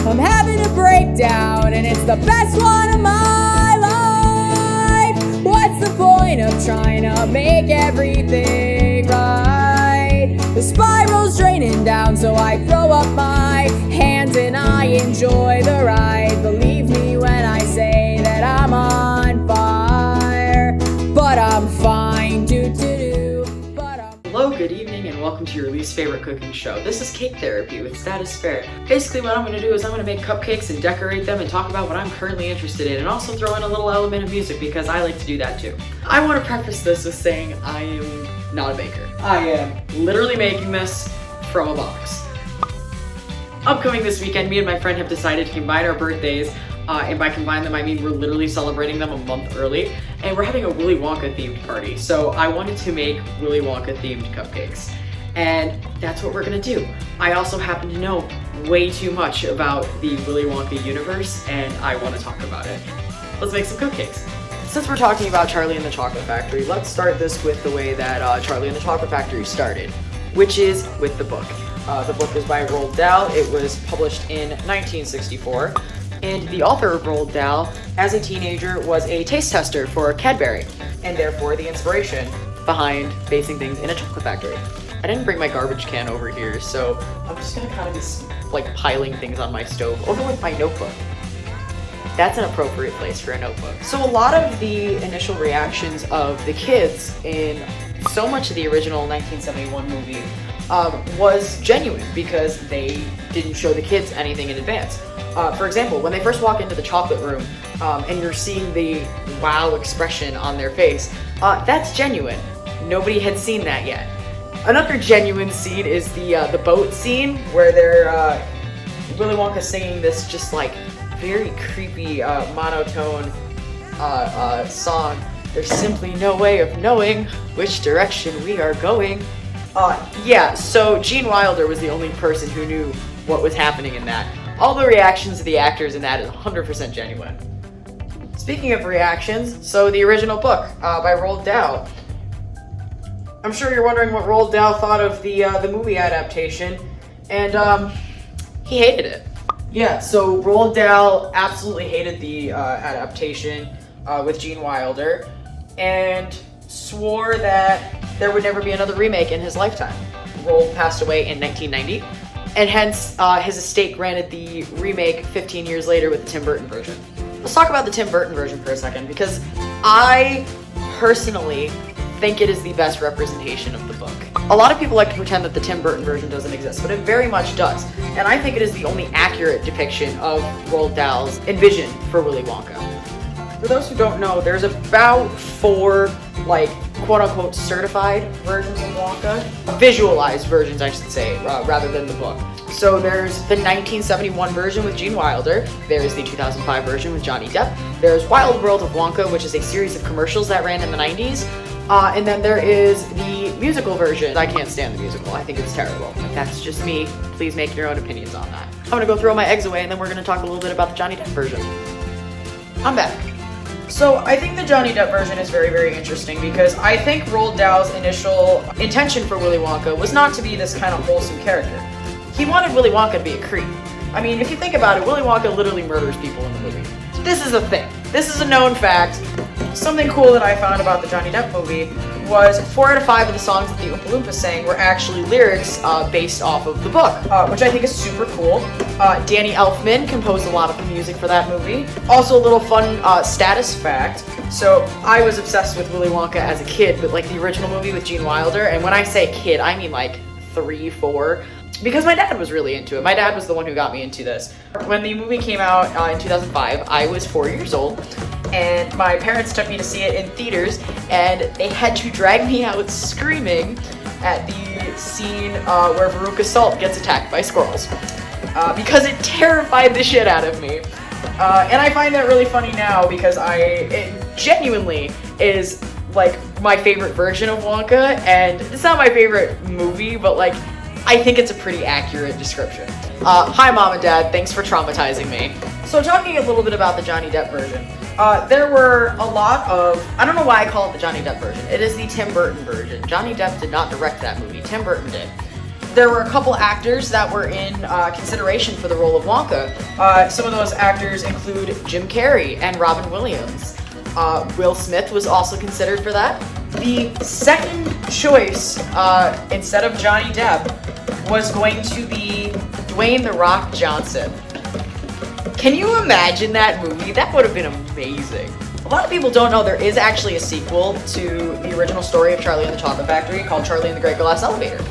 I'm having a breakdown, and it's the best one of my life. What's the point of trying to make everything right? The spiral's draining down, so I throw up my hands and I enjoy the ride. Believe me when I say that I'm on fire, but I'm fine. Hello, good evening, and welcome to your least favorite cooking show. This is Cake Therapy with statusferret. Basically what I'm going to do is I'm going to make cupcakes and decorate them and talk about what I'm currently interested in, and also throw in a little element of music because I like to do that too. I want to preface this with saying I am not a baker. I am literally making this from a box. Upcoming this weekend, me and my friend have decided to combine our birthdays, and by combine them I mean we're literally celebrating them a month early, and we're having a Willy Wonka themed party. So I wanted to make Willy Wonka themed cupcakes, and that's what we're gonna do. I also happen to know way too much about the Willy Wonka universe, and I want to talk about it. Let's make some cupcakes. Since we're talking about Charlie and the Chocolate Factory, let's start this with the way that Charlie and the Chocolate Factory started, which is with the book. The book is by Roald Dahl. It was published in 1964. And the author of Roald Dahl, as a teenager, was a taste tester for Cadbury, and therefore the inspiration behind basing things in a chocolate factory. I didn't bring my garbage can over here, so I'm just gonna kind of be like piling things on my stove, over with my notebook. That's an appropriate place for a notebook. So a lot of the initial reactions of the kids in so much of the original 1971 movie was genuine because they didn't show the kids anything in advance. For example, when they first walk into the chocolate room and you're seeing the wow expression on their face, that's genuine. Nobody had seen that yet. Another genuine scene is the boat scene where they're Willy Wonka singing this just like very creepy monotone song. There's simply no way of knowing which direction we are going. Yeah, so Gene Wilder was the only person who knew what was happening in that. All the reactions of the actors in that is 100% genuine. Speaking of reactions, so the original book by Roald Dahl. I'm sure you're wondering what Roald Dahl thought of the movie adaptation, and he hated it. Yeah, so Roald Dahl absolutely hated the adaptation with Gene Wilder, and swore that there would never be another remake in his lifetime. Roald passed away in 1990. And hence, his estate granted the remake 15 years later with the Tim Burton version. Let's talk about the Tim Burton version for a second, because I personally think it is the best representation of the book. A lot of people like to pretend that the Tim Burton version doesn't exist, but it very much does. And I think it is the only accurate depiction of Roald Dahl's envision for Willy Wonka. For those who don't know, there's about 4, like, quote-unquote certified versions of Wonka. Visualized versions, I should say, rather than the book. So there's the 1971 version with Gene Wilder, there's the 2005 version with Johnny Depp, there's Wild World of Wonka, which is a series of commercials that ran in the 90s, and then there is the musical version. I can't stand the musical, I think it's terrible. That's just me, please make your own opinions on that. I'm gonna go throw my eggs away and then we're gonna talk a little bit about the Johnny Depp version. I'm back. So I think the Johnny Depp version is very, very interesting because I think Roald Dahl's initial intention for Willy Wonka was not to be this kind of wholesome character. He wanted Willy Wonka to be a creep. I mean, if you think about it, Willy Wonka literally murders people in the movie. This is a thing. This is a known fact. Something cool that I found about the Johnny Depp movie was 4 out of 5 of the songs that the Oompa Loompas sang were actually lyrics based off of the book, which I think is super cool. Danny Elfman composed a lot of the music for that movie. Also a little fun status fact. So I was obsessed with Willy Wonka as a kid, but like the original movie with Gene Wilder, and when I say kid, I mean like 3, 4. Because my dad was really into it. My dad was the one who got me into this. When the movie came out in 2005, I was 4 years old, and my parents took me to see it in theaters, and they had to drag me out screaming at the scene where Veruca Salt gets attacked by squirrels. Because it terrified the shit out of me. And I find that really funny now because it genuinely is like my favorite version of Wonka, and it's not my favorite movie, but like I think it's a pretty accurate description. Hi Mom and Dad, thanks for traumatizing me. So talking a little bit about the Johnny Depp version, there were a lot of, I don't know why I call it the Johnny Depp version. It is the Tim Burton version. Johnny Depp did not direct that movie, Tim Burton did. there were a couple actors that were in consideration for the role of Wonka. Some of those actors include Jim Carrey and Robin Williams. Will Smith was also considered for that. The second choice, instead of Johnny Depp, was going to be Dwayne "The Rock" Johnson. Can you imagine that movie? That would have been amazing. A lot of people don't know there is actually a sequel to the original story of Charlie and the Chocolate Factory called Charlie and the Great Glass Elevator.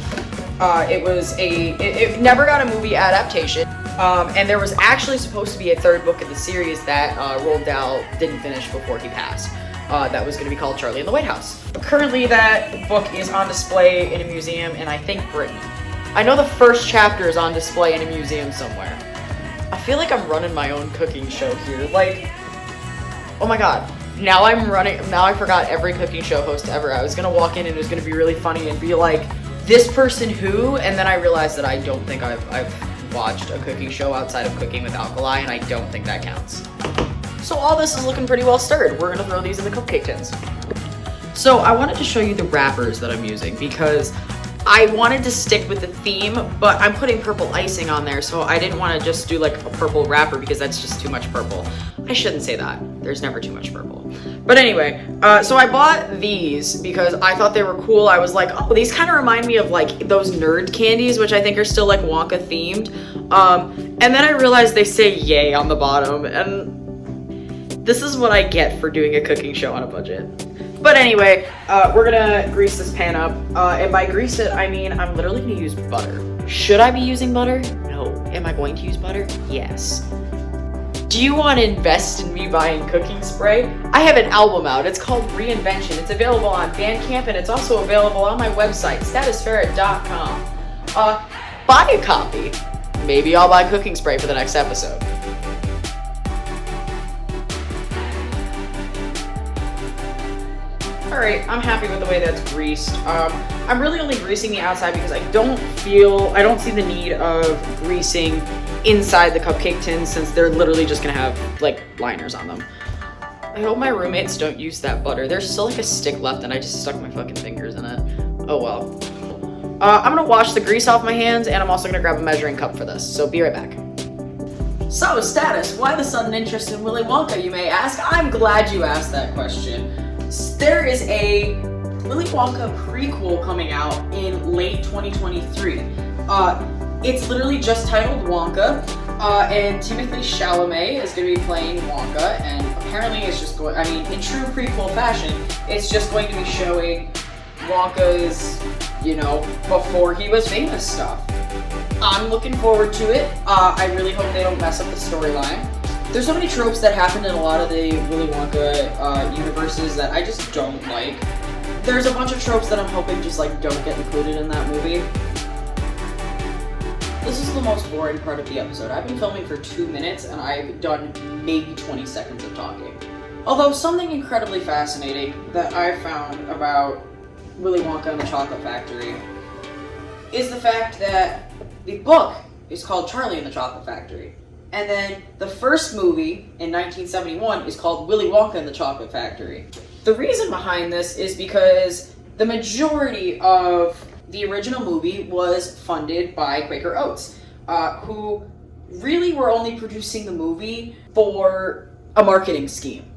It never got a movie adaptation, and there was actually supposed to be a third book in the series that Roald Dahl didn't finish before he passed. That was going to be called Charlie in the White House. Currently, that book is on display in a museum in, I think, Britain. I know the first chapter is on display in a museum somewhere. I feel like I'm running my own cooking show here. Like, oh my god. Now I forgot every cooking show host ever. I was going to walk in and it was going to be really funny and be like, this person who? And then I realized that I don't think I've watched a cooking show outside of Cooking with Alkali, and I don't think that counts. So all this is looking pretty well stirred. We're gonna throw these in the cupcake tins. So I wanted to show you the wrappers that I'm using because I wanted to stick with the theme, but I'm putting purple icing on there, so I didn't want to just do like a purple wrapper because that's just too much purple. I shouldn't say that. There's never too much purple. But anyway, so I bought these because I thought they were cool. I was like, oh, these kind of remind me of like those nerd candies, which I think are still like Wonka themed. And then I realized they say yay on the bottom, and this is what I get for doing a cooking show on a budget. But anyway, we're gonna grease this pan up. And by grease it, I mean I'm literally gonna use butter. Should I be using butter? No. Am I going to use butter? Yes. Do you want to invest in me buying cooking spray? I have an album out. It's called Reinvention. It's available on Bandcamp, and it's also available on my website, statusferret.com. Buy a copy. Maybe I'll buy cooking spray for the next episode. Alright, I'm happy with the way that's greased. I'm really only greasing the outside because I don't see the need of greasing inside the cupcake tins since they're literally just gonna have like liners on them. I hope my roommates don't use that butter. There's still like a stick left and I just stuck my fucking fingers in it. Oh well. I'm gonna wash the grease off my hands, and I'm also gonna grab a measuring cup for this, so be right back. So, Status, why the sudden interest in Willy Wonka, you may ask? I'm glad you asked that question. There is a Willy Wonka prequel coming out in late 2023. It's literally just titled Wonka, and Timothée Chalamet is going to be playing Wonka, and apparently it's just going, in true prequel fashion, it's just going to be showing Wonka's, before he was famous stuff. I'm looking forward to it. I really hope they don't mess up the storyline. There's so many tropes that happen in a lot of the Willy Wonka universes that I just don't like. There's a bunch of tropes that I'm hoping just don't get included in that movie. This is the most boring part of the episode. I've been filming for 2 minutes and I've done maybe 20 seconds of talking. Although something incredibly fascinating that I found about Willy Wonka and the Chocolate Factory is the fact that the book is called Charlie and the Chocolate Factory. And then the first movie in 1971 is called Willy Wonka and the Chocolate Factory. The reason behind this is because the majority of the original movie was funded by Quaker Oats, who really were only producing the movie for a marketing scheme.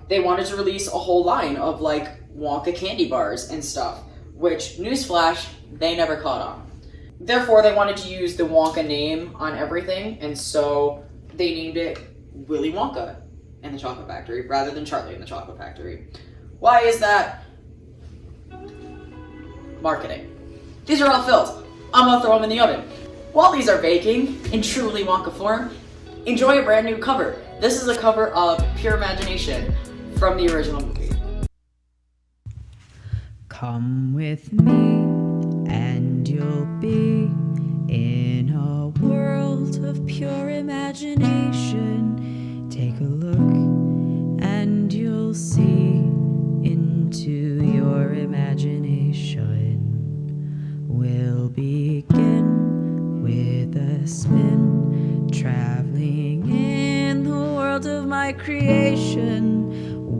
They wanted to release a whole line of Wonka candy bars and stuff, which, newsflash, they never caught on. Therefore, they wanted to use the Wonka name on everything, and so they named it Willy Wonka and the Chocolate Factory rather than Charlie and the Chocolate Factory. Why is that? Marketing. These are all filled. I'm gonna throw them in the oven. While these are baking in true Willy Wonka form, enjoy a brand new cover. This is a cover of Pure Imagination from the original movie. Come with me and you'll be in a world of pure imagination. Take a look and you'll see into your imagination. We'll begin with a spin, traveling in the world of my creation.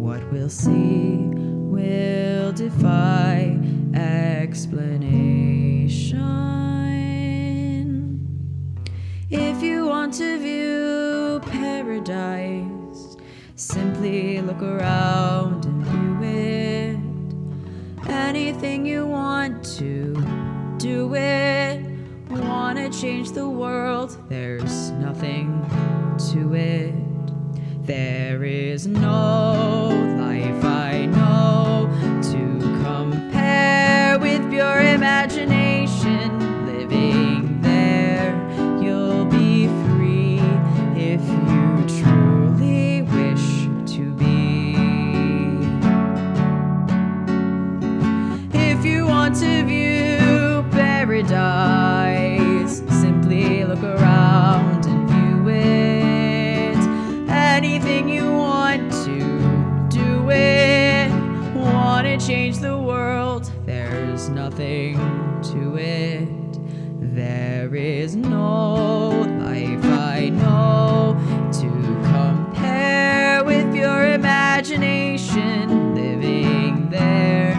What we'll see will defy explanation. If you want to view paradise, simply look around and view it. Anything you want to, do it. Wanna change the world, there's nothing to it. There is no life I know to compare with your imagination. Living there, you'll be free if you truly wish to be. If you want to view paradise, simply look around and view it. Anything you want to, do it. Wanna change the world, there's nothing to it. There is no life I know to compare with your imagination. Living there,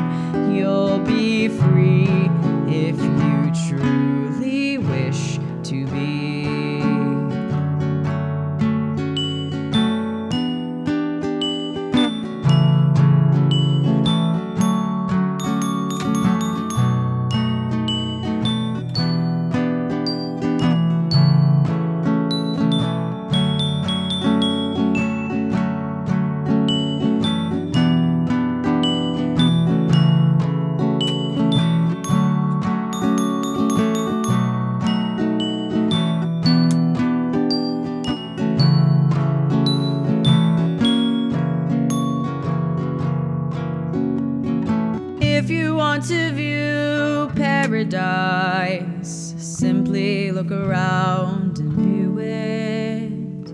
you'll be free if you truly wish to be. If you want to view paradise, simply look around and view it.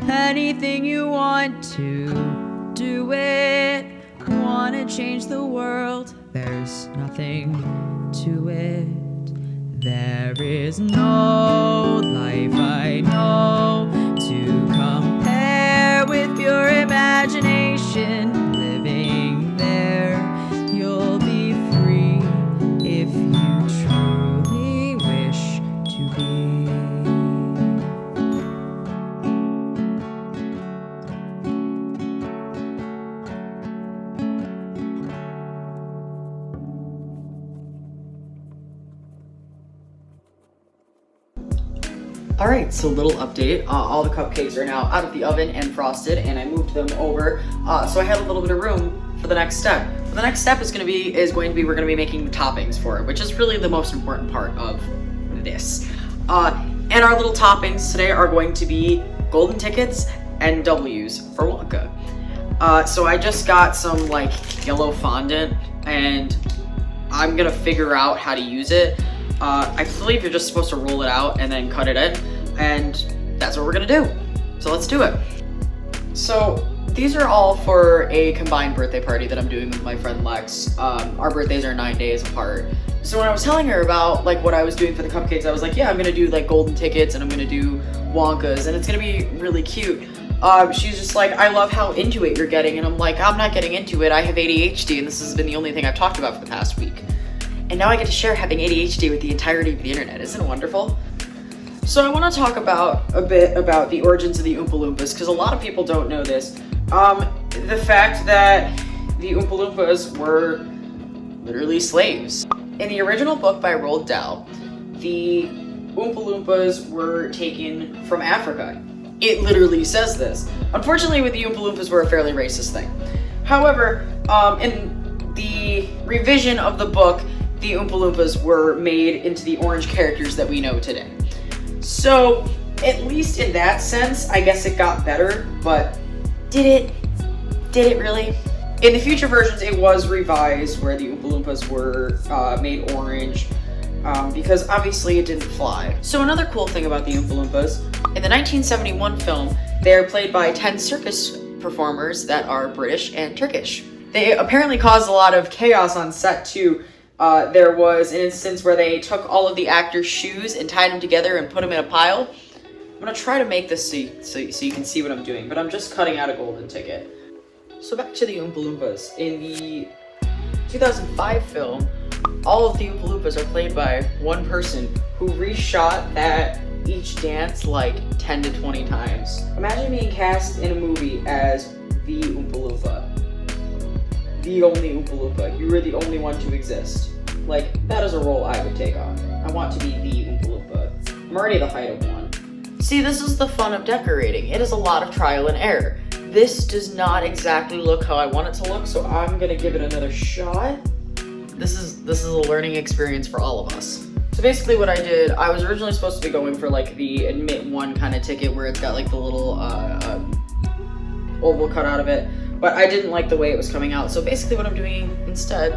Anything you want to, do it. Wanna change the world, there's nothing to it. There is no life I know to compare with your imagination. Living there, you'll be free if you truly wish to be. Alright, so little update. All the cupcakes are now out of the oven and frosted, and I moved them over, so I had a little bit of room for the next step. The next step is going to be we're going to be making toppings for it, which is really the most important part of this. And our little toppings today are going to be golden tickets and W's for Wonka. So I just got some like yellow fondant, and I'm gonna figure out how to use it. I believe you're just supposed to roll it out and then cut it in, and that's what we're gonna do. So let's do it. So these are all for a combined birthday party that I'm doing with my friend Lex. Our birthdays are 9 days apart. So when I was telling her about like what I was doing for the cupcakes, I was like, yeah, I'm gonna do like golden tickets and I'm gonna do Wonkas, and it's gonna be really cute. She's just like, I love how into it you're getting, and I'm like, I'm not getting into it. I have ADHD, and this has been the only thing I've talked about for the past week. And now I get to share having ADHD with the entirety of the internet. Isn't it wonderful? So I want to talk about a bit about the origins of the Oompa Loompas, because a lot of people don't know this. The fact that the Oompa Loompas were literally slaves. In the original book by Roald Dahl, the Oompa Loompas were taken from Africa. It literally says this. Unfortunately, with the Oompa Loompas were a fairly racist thing. However, in the revision of the book, the Oompa Loompas were made into the orange characters that we know today. So, at least in that sense, I guess it got better, but did it? Did it really? In the future versions, it was revised where the Oompa Loompas were made orange, because obviously it didn't fly. So another cool thing about the Oompa Loompas, in the 1971 film, they are played by 10 circus performers that are British and Turkish. They apparently caused a lot of chaos on set too. There was an instance where they took all of the actors' shoes and tied them together and put them in a pile. I'm gonna try to make this so you can see what I'm doing, but I'm just cutting out a golden ticket. So back to the Oompa Loompas. In the 2005 film, All of the Oompa Loompas are played by one person who reshot that each dance like 10 to 20 times. Imagine being cast in a movie as the Oompa Loompa. The only Oompa Loompa. You were the only one to exist. Like, that is a role I would take on. I want to be the Oompa Loompa. I'm already the height of one. See, this is the fun of decorating. It is a lot of trial and error. This does not exactly look how I want it to look, so I'm gonna give it another shot. This is a learning experience for all of us. So basically what I did, I was originally supposed to be going for like the admit one kind of ticket where it's got like the little oval cut out of it, but I didn't like the way it was coming out. So basically what I'm doing instead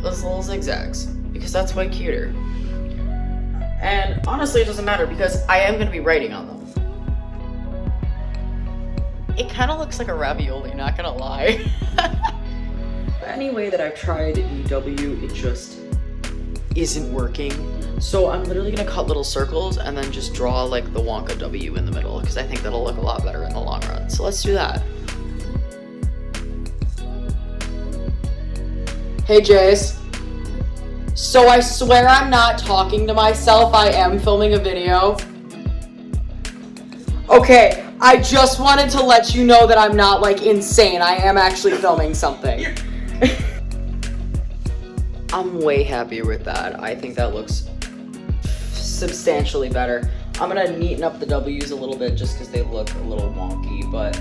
is little zigzags, because that's way cuter. And honestly, it doesn't matter because I am gonna be writing on them. It kind of looks like a ravioli, not gonna lie. Any way that I've tried EW, it just isn't working. So I'm literally gonna cut little circles and then just draw like the Wonka W in the middle, because I think that'll look a lot better in the long run. So let's do that. Hey Jace. So I swear I'm not talking to myself, I am filming a video. Okay, I just wanted to let you know that I'm not like insane. I am actually filming something. I'm way happier with that. I think that looks substantially better. I'm gonna neaten up the W's a little bit just because they look a little wonky, but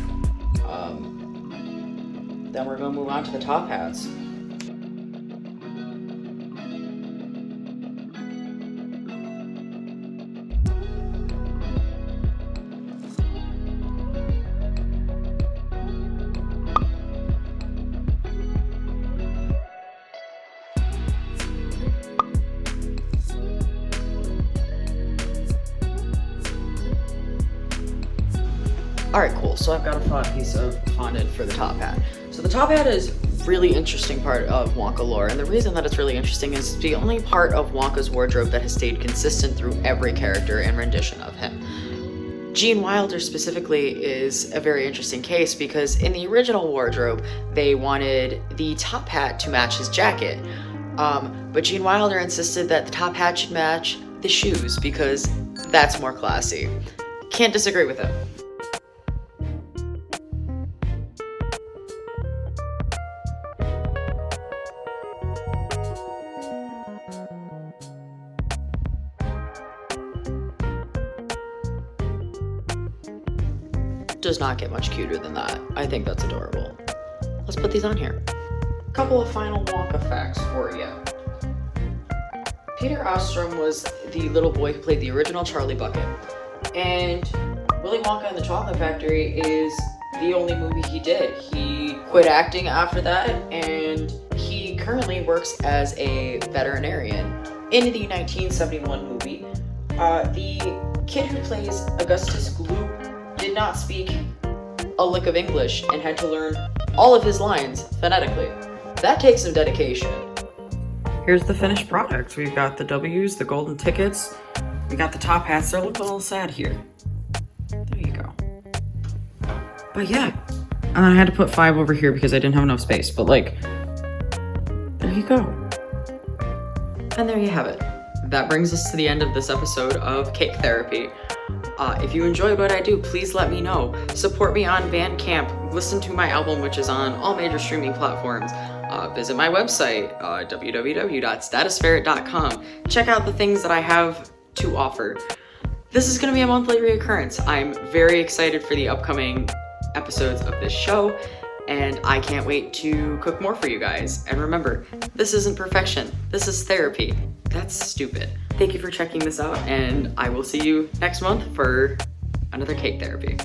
then we're gonna move on to the top hats. Alright, cool. So I've got a fun piece of fondant for the top hat. So the top hat is really interesting part of Wonka lore, and the reason that it's really interesting is it's the only part of Wonka's wardrobe that has stayed consistent through every character and rendition of him. Gene Wilder specifically is a very interesting case because in the original wardrobe, they wanted the top hat to match his jacket. But Gene Wilder insisted that the top hat should match the shoes because that's more classy. Can't disagree with him. Does not get much cuter than that. I think that's adorable. Let's put these on here. A couple of final Wonka facts for you. Peter Ostrom was the little boy who played the original Charlie Bucket. And Willy Wonka and the Chocolate Factory is the only movie he did. He quit acting after that, and he currently works as a veterinarian. In the 1971 movie, the kid who plays Augustus Gloop did not speak a lick of English and had to learn all of his lines phonetically. That takes some dedication. Here's the finished product. We've got the W's, the golden tickets, we got the top hats. They're looking a little sad here. There you go. But yeah, and then I had to put 5 over here because I didn't have enough space, but like, there you go. And there you have it. That brings us to the end of this episode of Cake Therapy. If you enjoyed what I do, please let me know. Support me on Bandcamp. Listen to my album, which is on all major streaming platforms. Visit my website, www.statusferret.com. Check out the things that I have to offer. This is going to be a monthly reoccurrence. I'm very excited for the upcoming episodes of this show, and I can't wait to cook more for you guys. And remember, this isn't perfection. This is therapy. That's stupid. Thank you for checking this out, and I will see you next month for another Cake Therapy.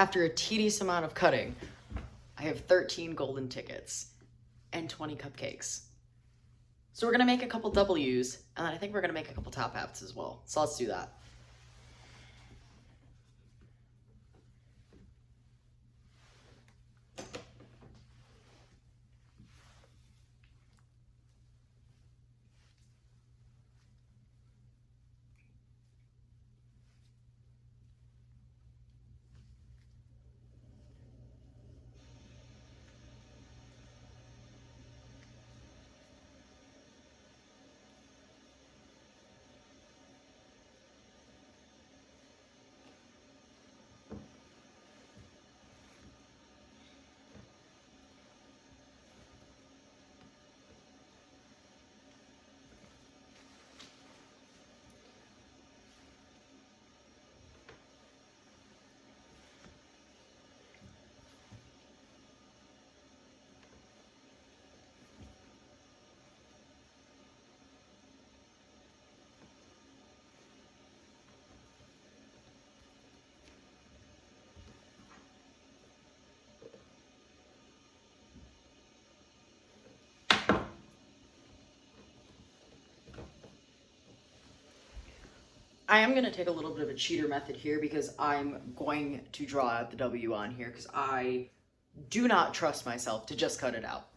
After a tedious amount of cutting, I have 13 golden tickets and 20 cupcakes. So we're gonna make a couple W's, and then I think we're gonna make a couple top hats as well. So let's do that. I am going to take a little bit of a cheater method here because I'm going to draw out the W on here because I do not trust myself to just cut it out.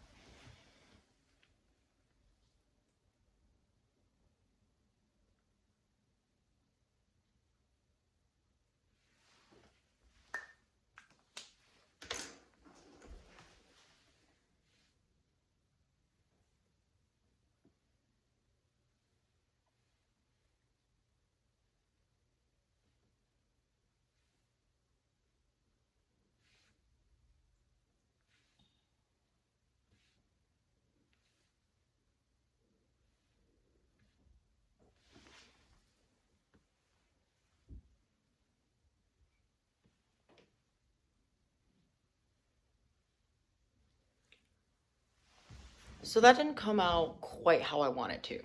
So that didn't come out quite how I want it to.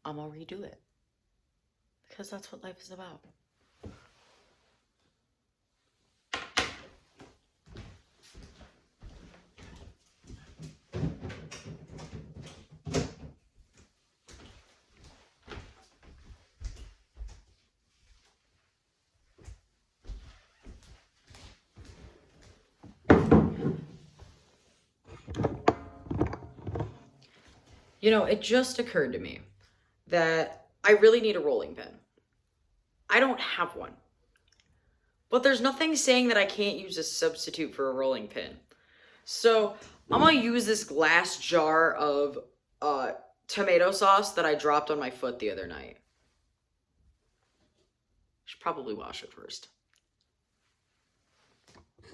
I'm gonna redo it because that's what life is about. You know, it just occurred to me that I really need a rolling pin. I don't have one. But there's nothing saying that I can't use a substitute for a rolling pin. So I'm gonna use this glass jar of tomato sauce that I dropped on my foot the other night. Should probably wash it first.